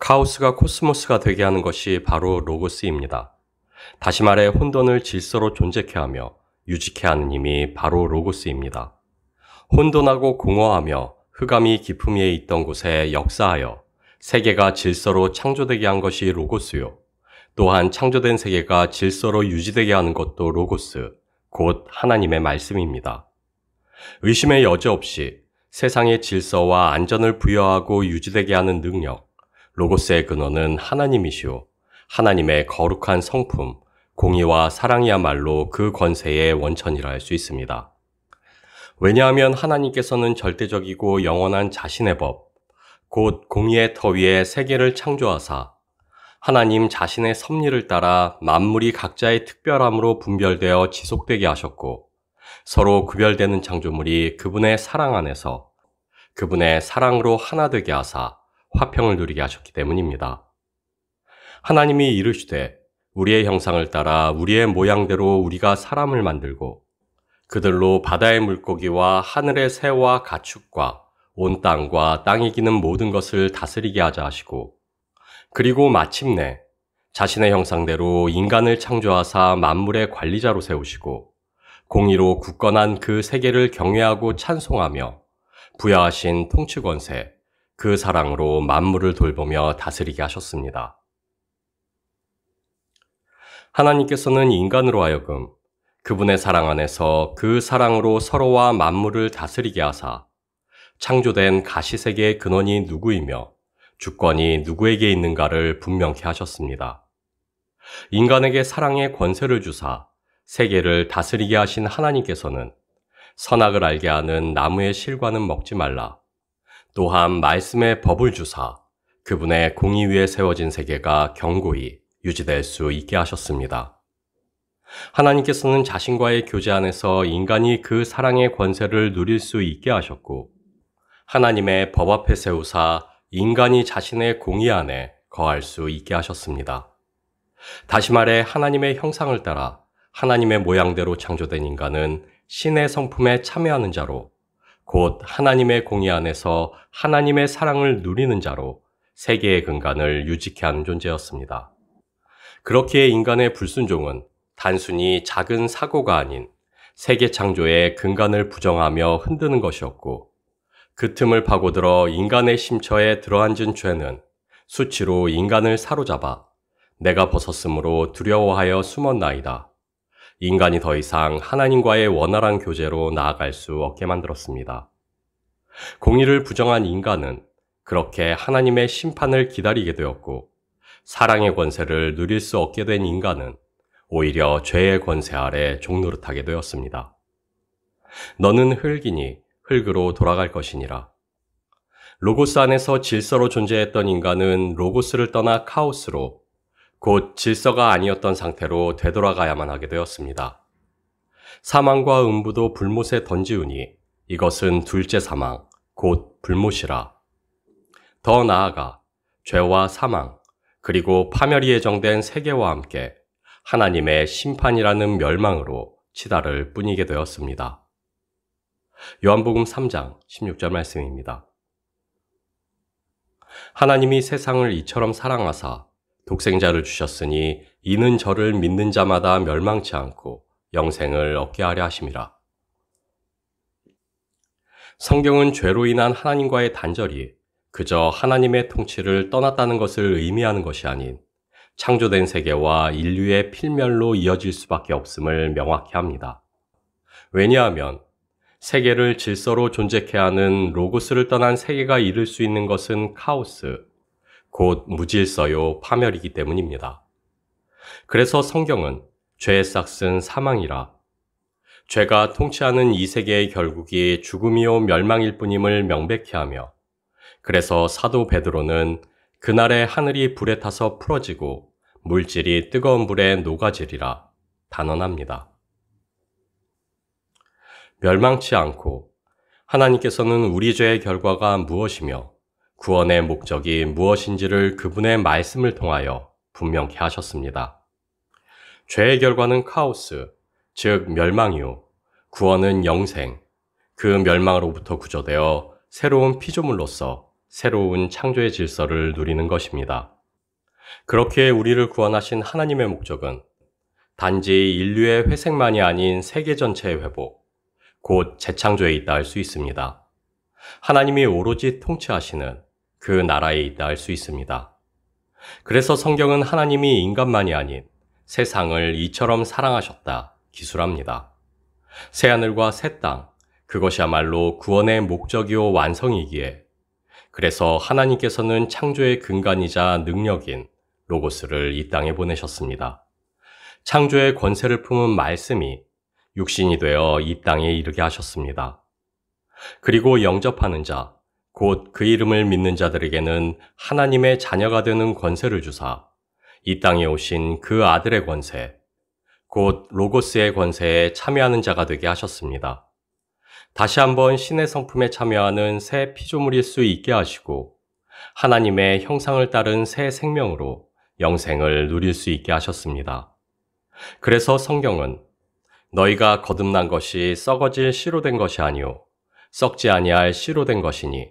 카오스가 코스모스가 되게 하는 것이 바로 로고스입니다. 다시 말해 혼돈을 질서로 존재케 하며 유지케 하는 힘이 바로 로고스입니다. 혼돈하고 공허하며 흑암이 깊음 위에 있던 곳에 역사하여 세계가 질서로 창조되게 한 것이 로고스요. 또한 창조된 세계가 질서로 유지되게 하는 것도 로고스, 곧 하나님의 말씀입니다. 의심의 여지 없이 세상의 질서와 안전을 부여하고 유지되게 하는 능력, 로고스의 근원은 하나님이시오. 하나님의 거룩한 성품, 공의와 사랑이야말로 그 권세의 원천이라 할 수 있습니다. 왜냐하면 하나님께서는 절대적이고 영원한 자신의 법, 곧 공의의 터 위에 세계를 창조하사 하나님 자신의 섭리를 따라 만물이 각자의 특별함으로 분별되어 지속되게 하셨고 서로 구별되는 창조물이 그분의 사랑 안에서 그분의 사랑으로 하나 되게 하사 화평을 누리게 하셨기 때문입니다. 하나님이 이르시되 우리의 형상을 따라 우리의 모양대로 우리가 사람을 만들고 그들로 바다의 물고기와 하늘의 새와 가축과 온 땅과 땅에 기는 모든 것을 다스리게 하자 하시고 그리고 마침내 자신의 형상대로 인간을 창조하사 만물의 관리자로 세우시고 공의로 굳건한 그 세계를 경외하고 찬송하며 부여하신 통치권세, 그 사랑으로 만물을 돌보며 다스리게 하셨습니다. 하나님께서는 인간으로 하여금 그분의 사랑 안에서 그 사랑으로 서로와 만물을 다스리게 하사 창조된 가시세계의 근원이 누구이며 주권이 누구에게 있는가를 분명케 하셨습니다. 인간에게 사랑의 권세를 주사 세계를 다스리게 하신 하나님께서는 선악을 알게 하는 나무의 실과는 먹지 말라. 또한 말씀의 법을 주사 그분의 공의 위에 세워진 세계가 견고히 유지될 수 있게 하셨습니다. 하나님께서는 자신과의 교제 안에서 인간이 그 사랑의 권세를 누릴 수 있게 하셨고 하나님의 법 앞에 세우사 인간이 자신의 공의 안에 거할 수 있게 하셨습니다. 다시 말해 하나님의 형상을 따라 하나님의 모양대로 창조된 인간은 신의 성품에 참여하는 자로 곧 하나님의 공의 안에서 하나님의 사랑을 누리는 자로 세계의 근간을 유지케 하는 존재였습니다. 그렇기에 인간의 불순종은 단순히 작은 사고가 아닌 세계 창조의 근간을 부정하며 흔드는 것이었고 그 틈을 파고들어 인간의 심처에 들어앉은 죄는 수치로 인간을 사로잡아 내가 벗었으므로 두려워하여 숨었나이다. 인간이 더 이상 하나님과의 원활한 교제로 나아갈 수 없게 만들었습니다. 공의를 부정한 인간은 그렇게 하나님의 심판을 기다리게 되었고 사랑의 권세를 누릴 수 없게 된 인간은 오히려 죄의 권세 아래 종노릇하게 되었습니다. 너는 흙이니 흙으로 돌아갈 것이니라. 로고스 안에서 질서로 존재했던 인간은 로고스를 떠나 카오스로 곧 질서가 아니었던 상태로 되돌아가야만 하게 되었습니다. 사망과 음부도 불못에 던지우니 이것은 둘째 사망, 곧 불못이라. 더 나아가 죄와 사망, 그리고 파멸이 예정된 세계와 함께 하나님의 심판이라는 멸망으로 치달을 뿐이게 되었습니다. 요한복음 3장 16절 말씀입니다. 하나님이 세상을 이처럼 사랑하사 독생자를 주셨으니 이는 저를 믿는 자마다 멸망치 않고 영생을 얻게 하려 하심이라. 성경은 죄로 인한 하나님과의 단절이 그저 하나님의 통치를 떠났다는 것을 의미하는 것이 아닌 창조된 세계와 인류의 필멸로 이어질 수밖에 없음을 명확히 합니다. 왜냐하면 세계를 질서로 존재케 하는 로고스를 떠난 세계가 이룰 수 있는 것은 카오스, 곧 무질서요 파멸이기 때문입니다. 그래서 성경은 죄의 싹은 사망이라 죄가 통치하는 이 세계의 결국이 죽음이요 멸망일 뿐임을 명백히 하며 그래서 사도 베드로는 그날의 하늘이 불에 타서 풀어지고 물질이 뜨거운 불에 녹아지리라 단언합니다. 멸망치 않고 하나님께서는 우리 죄의 결과가 무엇이며 구원의 목적이 무엇인지를 그분의 말씀을 통하여 분명히 하셨습니다. 죄의 결과는 카오스, 즉 멸망이요. 구원은 영생, 그 멸망으로부터 구조되어 새로운 피조물로서 새로운 창조의 질서를 누리는 것입니다. 그렇게 우리를 구원하신 하나님의 목적은 단지 인류의 회생만이 아닌 세계 전체의 회복, 곧 재창조에 있다 할 수 있습니다. 하나님이 오로지 통치하시는 그 나라에 있다 할 수 있습니다. 그래서 성경은 하나님이 인간만이 아닌 세상을 이처럼 사랑하셨다 기술합니다. 새하늘과 새 땅, 그것이야말로 구원의 목적이요 완성이기에 그래서 하나님께서는 창조의 근간이자 능력인 로고스를 이 땅에 보내셨습니다. 창조의 권세를 품은 말씀이 육신이 되어 이 땅에 이르게 하셨습니다. 그리고 영접하는 자, 곧 그 이름을 믿는 자들에게는 하나님의 자녀가 되는 권세를 주사 이 땅에 오신 그 아들의 권세, 곧 로고스의 권세에 참여하는 자가 되게 하셨습니다. 다시 한번 신의 성품에 참여하는 새 피조물일 수 있게 하시고 하나님의 형상을 따른 새 생명으로 영생을 누릴 수 있게 하셨습니다. 그래서 성경은 너희가 거듭난 것이 썩어질 씨로 된 것이 아니요 썩지 아니할 씨로 된 것이니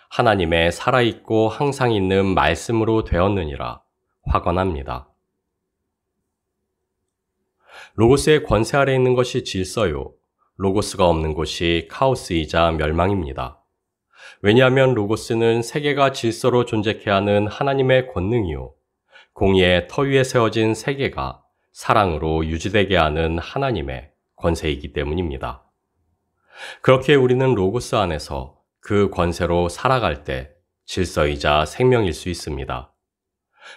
하나님의 살아있고 항상 있는 말씀으로 되었느니라 확언합니다. 로고스의 권세 아래 있는 것이 질서요. 로고스가 없는 곳이 카오스이자 멸망입니다. 왜냐하면 로고스는 세계가 질서로 존재케 하는 하나님의 권능이요. 공의의 터 위에 세워진 세계가 사랑으로 유지되게 하는 하나님의 권세이기 때문입니다. 그렇게 우리는 로고스 안에서 그 권세로 살아갈 때 질서이자 생명일 수 있습니다.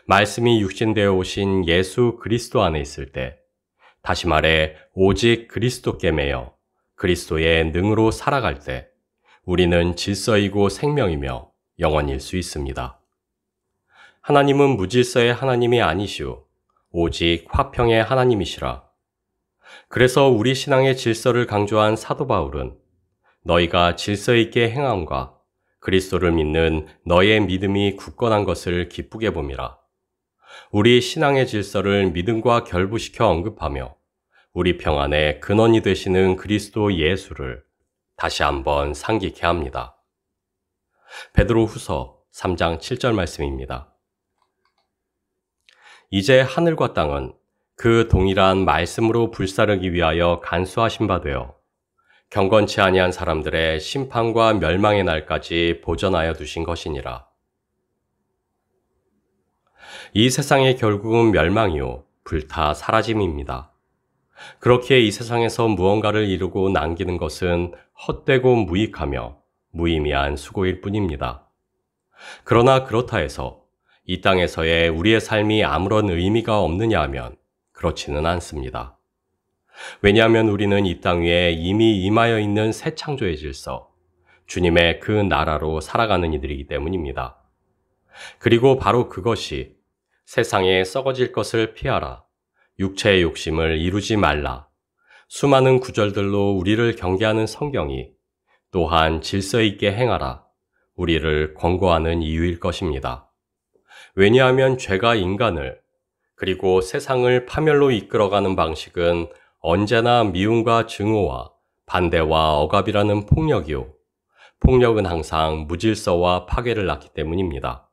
말씀이 육신되어 오신 예수 그리스도 안에 있을 때, 다시 말해 오직 그리스도께 매여 그리스도의 능으로 살아갈 때 우리는 질서이고 생명이며 영원일 수 있습니다. 하나님은 무질서의 하나님이 아니시오. 오직 화평의 하나님이시라. 그래서 우리 신앙의 질서를 강조한 사도 바울은 너희가 질서 있게 행함과 그리스도를 믿는 너의 믿음이 굳건한 것을 기쁘게 봄이라. 우리 신앙의 질서를 믿음과 결부시켜 언급하며 우리 평안의 근원이 되시는 그리스도 예수를 다시 한번 상기케 합니다. 베드로 후서 3장 7절 말씀입니다. 이제 하늘과 땅은 그 동일한 말씀으로 불사르기 위하여 간수하신 바 되어 경건치 아니한 사람들의 심판과 멸망의 날까지 보전하여 두신 것이니라. 이 세상의 결국은 멸망이요 불타 사라짐입니다. 그렇기에 이 세상에서 무언가를 이루고 남기는 것은 헛되고 무익하며 무의미한 수고일 뿐입니다. 그러나 그렇다 해서 이 땅에서의 우리의 삶이 아무런 의미가 없느냐 하면 그렇지는 않습니다. 왜냐하면 우리는 이 땅 위에 이미 임하여 있는 새 창조의 질서, 주님의 그 나라로 살아가는 이들이기 때문입니다. 그리고 바로 그것이 세상에 썩어질 것을 피하라, 육체의 욕심을 이루지 말라, 수많은 구절들로 우리를 경계하는 성경이 또한 질서 있게 행하라, 우리를 권고하는 이유일 것입니다. 왜냐하면 죄가 인간을 그리고 세상을 파멸로 이끌어가는 방식은 언제나 미움과 증오와 반대와 억압이라는 폭력이요. 폭력은 항상 무질서와 파괴를 낳기 때문입니다.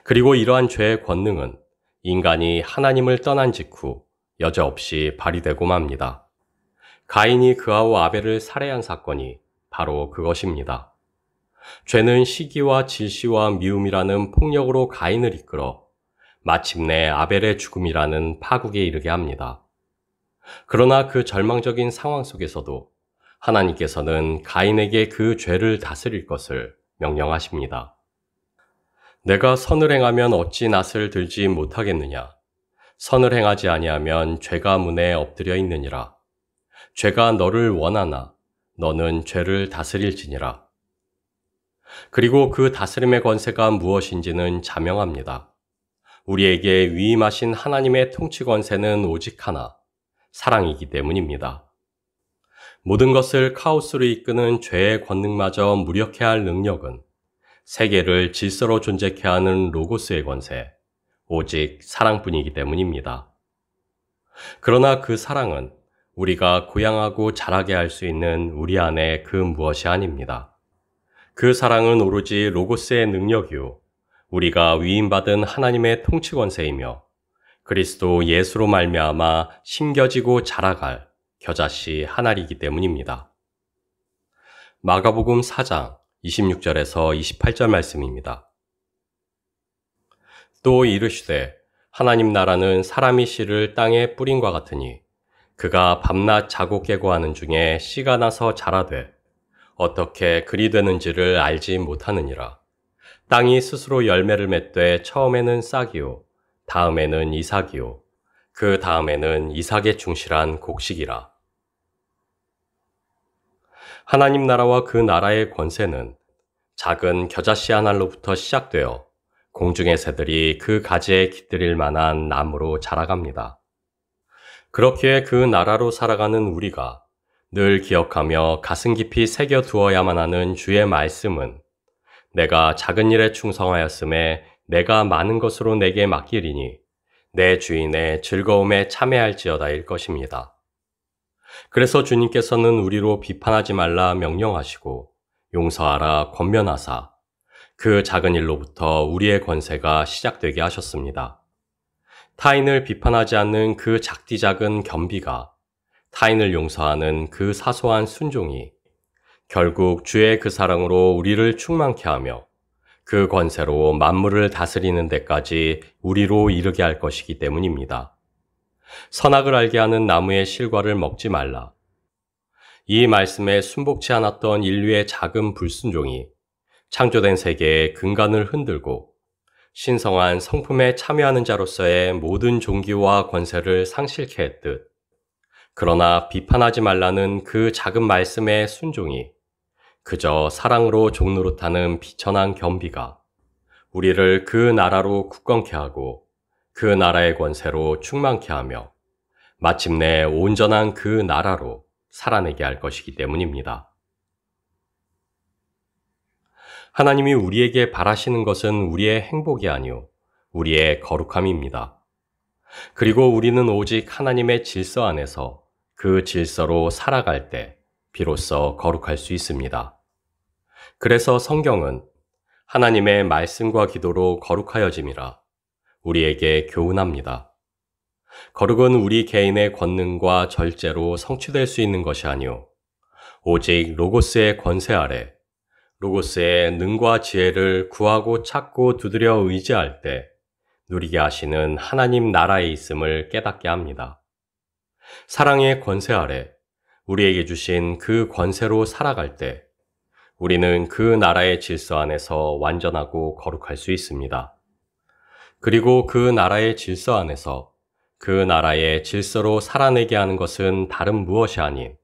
그리고 이러한 죄의 권능은 인간이 하나님을 떠난 직후 여지없이 발휘되고 맙니다. 가인이 그아우 아벨을 살해한 사건이 바로 그것입니다. 죄는 시기와 질시와 미움이라는 폭력으로 가인을 이끌어 마침내 아벨의 죽음이라는 파국에 이르게 합니다. 그러나 그 절망적인 상황 속에서도 하나님께서는 가인에게 그 죄를 다스릴 것을 명령하십니다. 내가 선을 행하면 어찌 낫을 들지 못하겠느냐? 선을 행하지 아니하면 죄가 문에 엎드려 있느니라. 죄가 너를 원하나 너는 죄를 다스릴지니라. 그리고 그 다스림의 권세가 무엇인지는 자명합니다. 우리에게 위임하신 하나님의 통치 권세는 오직 하나, 사랑이기 때문입니다. 모든 것을 카오스로 이끄는 죄의 권능마저 무력해 할 능력은 세계를 질서로 존재케 하는 로고스의 권세, 오직 사랑뿐이기 때문입니다. 그러나 그 사랑은 우리가 고양하고 자라게 할 수 있는 우리 안에 그 무엇이 아닙니다. 그 사랑은 오로지 로고스의 능력이요 우리가 위임받은 하나님의 통치 권세이며 그리스도 예수로 말미암아 심겨지고 자라갈 겨자씨 한 알이기 때문입니다. 마가복음 4장 26절에서 28절 말씀입니다. 또 이르시되 하나님 나라는 사람이 씨를 땅에 뿌린과 같으니 그가 밤낮 자고 깨고 하는 중에 씨가 나서 자라되 어떻게 그리 되는지를 알지 못하느니라. 땅이 스스로 열매를 맺되 처음에는 싹이요 다음에는 이삭이요 그 다음에는 이삭의 충실한 곡식이라. 하나님 나라와 그 나라의 권세는 작은 겨자씨 한 알로부터 시작되어 공중의 새들이 그 가지에 깃들일 만한 나무로 자라갑니다. 그렇기에 그 나라로 살아가는 우리가 늘 기억하며 가슴 깊이 새겨 두어야만 하는 주의 말씀은 내가 작은 일에 충성하였음에 내가 많은 것으로 내게 맡기리니 내 주인의 즐거움에 참여할지어다일 것입니다. 그래서 주님께서는 우리로 비판하지 말라 명령하시고 용서하라 권면하사 그 작은 일로부터 우리의 권세가 시작되게 하셨습니다. 타인을 비판하지 않는 그 작디 작은 겸비가 타인을 용서하는 그 사소한 순종이 결국 주의 그 사랑으로 우리를 충만케 하며 그 권세로 만물을 다스리는 데까지 우리로 이르게 할 것이기 때문입니다. 선악을 알게 하는 나무의 실과를 먹지 말라. 이 말씀에 순복치 않았던 인류의 작은 불순종이 창조된 세계의 근간을 흔들고 신성한 성품에 참여하는 자로서의 모든 종기와 권세를 상실케 했듯 그러나 비판하지 말라는 그 작은 말씀의 순종이 그저 사랑으로 종노릇하는 비천한 겸비가 우리를 그 나라로 굳건케 하고 그 나라의 권세로 충만케 하며 마침내 온전한 그 나라로 살아내게 할 것이기 때문입니다. 하나님이 우리에게 바라시는 것은 우리의 행복이 아니오 우리의 거룩함입니다. 그리고 우리는 오직 하나님의 질서 안에서 그 질서로 살아갈 때 비로소 거룩할 수 있습니다. 그래서 성경은 하나님의 말씀과 기도로 거룩하여짐이라 우리에게 교훈합니다. 거룩은 우리 개인의 권능과 절제로 성취될 수 있는 것이 아니오 오직 로고스의 권세 아래 로고스의 능과 지혜를 구하고 찾고 두드려 의지할 때 누리게 하시는 하나님 나라에 있음을 깨닫게 합니다. 사랑의 권세 아래 우리에게 주신 그 권세로 살아갈 때 우리는 그 나라의 질서 안에서 완전하고 거룩할 수 있습니다. 그리고 그 나라의 질서 안에서 그 나라의 질서로 살아내게 하는 것은 다른 무엇이 아닌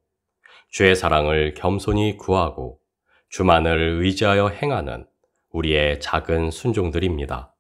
주의 사랑을 겸손히 구하고 주만을 의지하여 행하는 우리의 작은 순종들입니다.